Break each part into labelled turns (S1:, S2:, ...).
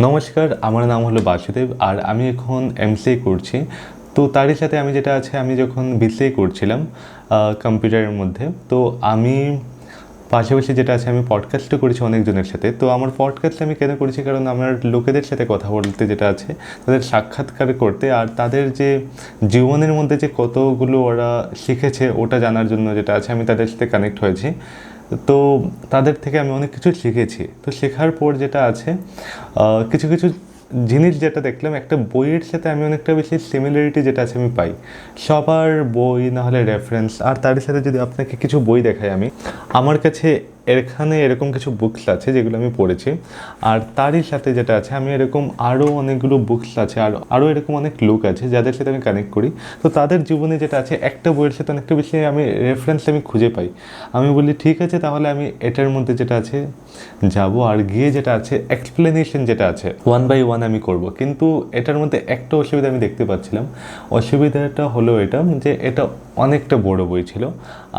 S1: নমস্কার, আমার নাম হলো বাসুদেব আর আমি এখন এমসিএ করছি। তো তারই সাথে আমি যেটা আছে, আমি যখন বিসিএ করছিলাম কম্পিউটারের মধ্যে, তো আমি পাশাপাশি যেটা আছে আমি পডকাস্টও করেছি অনেকজনের সাথে। তো আমার পডকাস্ট আমি কেন করেছি, কারণ আমার লোকেদের সাথে কথা বলতে যেটা আছে, তাদের সাক্ষাৎকার করতে আর তাদের যে জীবনের মধ্যে যে কতগুলো ওরা শিখেছে ওটা জানার জন্য যেটা আছে আমি তাদের সাথে কানেক্ট হয়েছি। তো তাদের থেকে আমি অনেক কিছু শিখেছি। তো শেখার পর যেটা আছে কিছু কিছু জিনিস যেটা দেখলাম, একটা বইয়ের সাথে আমি অনেকটা বেশি সিমিলারিটি যেটা আছে আমি পাই। সবার বই না হলে রেফারেন্স, আর তার সাথে যদি আপনাকে কিছু বই দেখাই, আমি আমার কাছে এখানে এরকম কিছু বুকস আছে যেগুলো আমি পড়েছি, আর তারই সাথে যেটা আছে আমি এরকম আরও অনেকগুলো বুকস আছে, আর আরও এরকম অনেক লোক আছে যাদের সাথে আমি কানেক্ট করি। তো তাদের জীবনে যেটা আছে একটা বইয়ের সাথে অনেকটা বেশি আমি রেফারেন্স আমি খুঁজে পাই। আমি বলি ঠিক আছে, তাহলে আমি এটার মধ্যে যেটা আছে যাব, আর গিয়ে যেটা আছে এক্সপ্লেনেশন যেটা আছে ওয়ান বাই ওয়ান আমি করব। কিন্তু এটার মধ্যে একটা অসুবিধা আমি দেখতে পাচ্ছিলাম। অসুবিধাটা হলো এটা যে এটা অনেকটা বড় বই ছিল,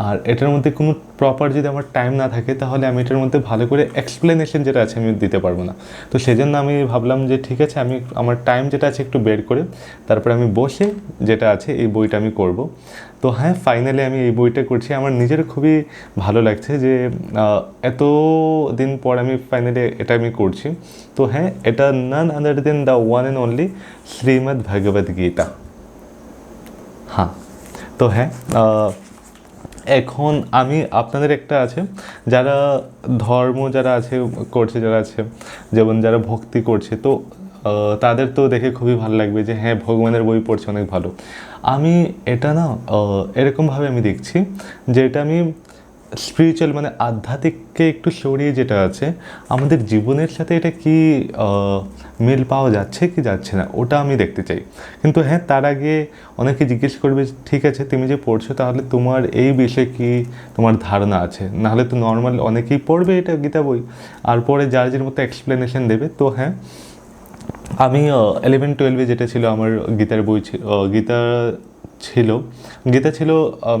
S1: আর এটার মধ্যে কোনো প্রপার যদি আমার টাইম না থাকে তাহলে আমি এটার মধ্যে ভালো করে এক্সপ্লেনেশন যেটা আছে আমি দিতে পারবো না। তো সেজন্য আমি ভাবলাম যে ঠিক আছে, আমি আমার টাইম যেটা আছে একটু বের করে তারপরে আমি বসে যেটা আছে এই বইটা আমি করব। তো হ্যাঁ, ফাইনালি আমি এই বইটা করছি। আমার নিজের খুবই ভালো লাগছে যে এত দিন পর আমি ফাইনালি এটা আমি করছি। তো হ্যাঁ, এটা none other than the one and only Shrimad Bhagavad Gita. হ্যাঁ, তো হ্যাঁ, এখন আমি আপনাদের একটা আছে যারা ধর্ম যারা আছে করছে, যারা আছে যেমন যারা ভক্তি করছে, তো তাদের তো দেখে খুবই ভালো লাগবে যে হ্যাঁ, ভগবানের বই পড়ছে, অনেক ভালো। আমি এটা না এরকমভাবে আমি দেখছি যে এটা আমি স্পিরিচুয়াল মানে আধ্যাত্মিককে একটু সরিয়ে যেটা আছে আমাদের জীবনের সাথে এটা কি মিল পাওয়া যাচ্ছে কি যাচ্ছে না, ওটা আমি দেখতে চাই। কিন্তু হ্যাঁ, তার আগে অনেকে জিজ্ঞেস করবে ঠিক আছে, তুমি যে পড়ছো তাহলে তোমার এই বিষয়ে কি তোমার ধারণা আছে, নাহলে তো নর্মাল অনেকেই পড়বে এটা গীতা বই আর পরে যার যার মতো এক্সপ্লেনেশন দেবে। তো হ্যাঁ, আমি 11-12 যেটা ছিল আমার গীতার বই গীতা ছিল গীতা ছিল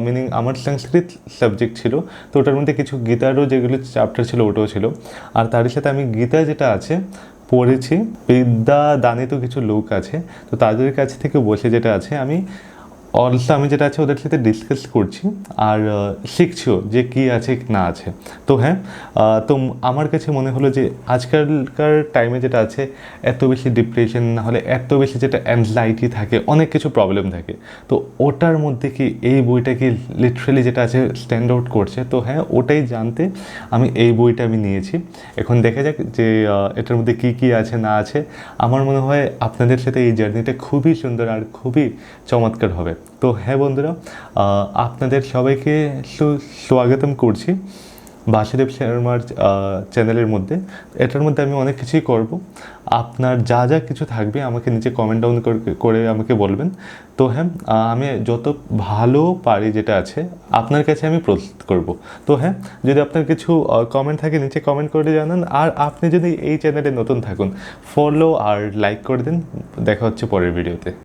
S1: মিনিং আমার সংস্কৃত সাবজেক্ট ছিল। তো ওটার মধ্যে কিছু গীতারও যেগুলো চ্যাপ্টার ছিল ওটাও ছিল। আর তার সাথে আমি গীতা যেটা আছে পড়েছি, বিদ্যা দানিত কিছু লোক আছে, তো তাদের কাছ থেকে বসে যেটা আছে আমি অলসো আমি যেটা আছে ওদের সাথে ডিসকাস করছি আর শিখছিও যে কী আছে না আছে। তো হ্যাঁ, তো আমার কাছে মনে হলো যে আজকালকার টাইমে যেটা আছে এত বেশি ডিপ্রেশন না হলে এত বেশি যেটা অ্যাংজাইটি থাকে, অনেক কিছু প্রবলেম থাকে, তো ওটার মধ্যে কি এই বইটা কি লিটারেলি যেটা আছে স্ট্যান্ড আউট করছে। তো হ্যাঁ, ওটাই জানতে আমি এই বইটা আমি নিয়েছি। এখন দেখা যাক যে এটার মধ্যে কি কি আছে না আছে। আমার মনে হয় আপনাদের সাথে এই জার্নিটা খুবই সুন্দর আর খুবই চমৎকার হবে। তো হ্যাঁ বন্ধুরা, আপনাদের সবাইকে সুস্বাগতম করছি বাসুদেব শর্মার চ্যানেলের মধ্যে। এটার মধ্যে আমি অনেক কিছুই করব। আপনার যা যা কিছু থাকবে আমাকে নিচে কমেন্ট ডাউন করে আমাকে বলবেন। তো হ্যাঁ, আমি যত ভালো পারি যেটা আছে আপনার কাছে আমি প্রস্তুত করব। তো হ্যাঁ, যদি আপনার কিছু কমেন্ট থাকে নিচে কমেন্ট করে জানান, আর আপনি যদি এই চ্যানেলে নতুন থাকুন ফলো আর লাইক করে দিন। দেখা হচ্ছে পরের ভিডিওতে।